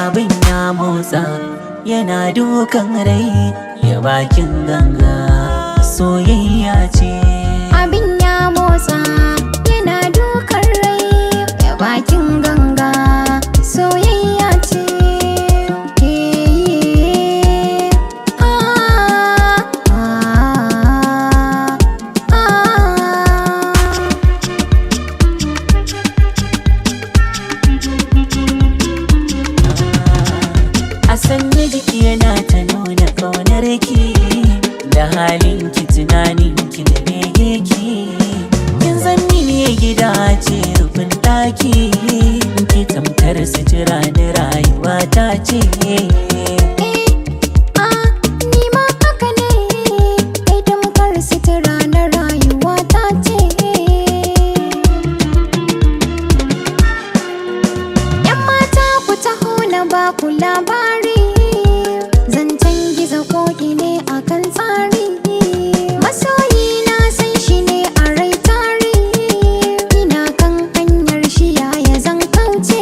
Abin ya motsa yana dukan rai ya bakin ganga soyayya ce. Abin ya motsa yana dukan rai ya bakin ganga soyayya ce. A sanya jiki yana ta nuna ƙaunar ki da halin ki, tunanin ki da bege ki. Kin zanni ne gida ce rufin ɗaki, ki tamkar sutura da rayuwa ta ce. Ni ma haka ne, kai tamkar sutura na rayuwa ta ce. Yan mata ku taho na ba ku labari, zancen gizo koki ne akan tsari. Masoyi na san shi ne a rai tari, ina kan hanyar shi yaya zan kauce.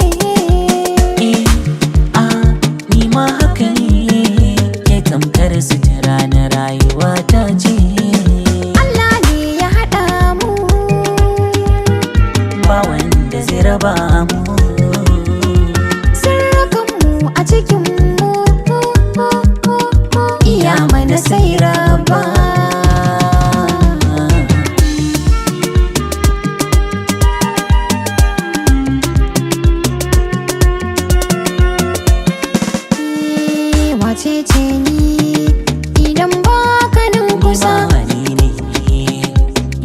Ni ma haka ne, ke tamkar sutura na rayuwa ta ce. Allah ne ya haɗa mu, Ba wanda zai raba mu. sirrikanmu a cikinmu, iya mana sai raba. Wace ce ni idan ba ka nan kusa? Ni ne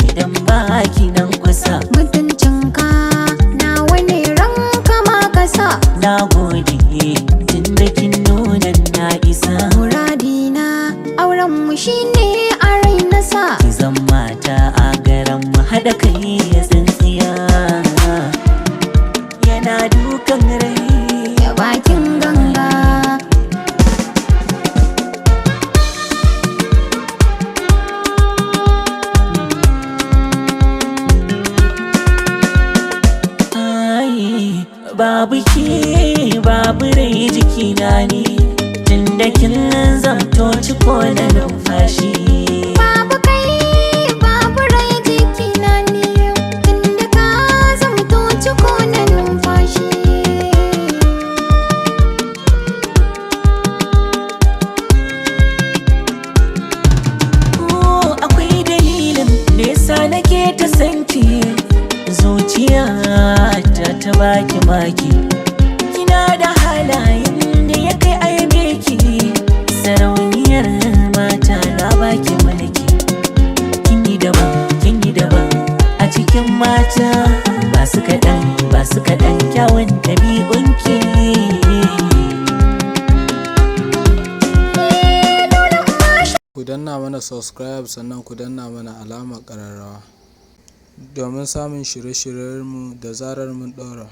idan ba ki nan kusa. Mutuncinka nawa ne ranka ma ka sa. Na gode tun da kin nuna na isa. Muradina aurenmu shine a rai na sa. Ki zan mata a garan mu haɗa kai ya tsintsiya yana dukan rai Ya bakin ganga. babu ke babu rai jikina ne, tunda kin zamto ciko na numfashi. Babu kai babu rai jikina ne, tunda ka zamto ciko na numfashi. Akwai dalilin da yasa nake ta sanki, zuciya ta baki maki. Kina da halayen da ya kai aibe ki, sarauniyar mata na baki mulki. Kin yi daban a cikin mata, ba su kaɗan kyawun ɗabi'unki. Ku danna mana subscribe sannan ku danna mana alamar ƙararrawa domin samun shirye-shiryenmu da zarar mun ɗora.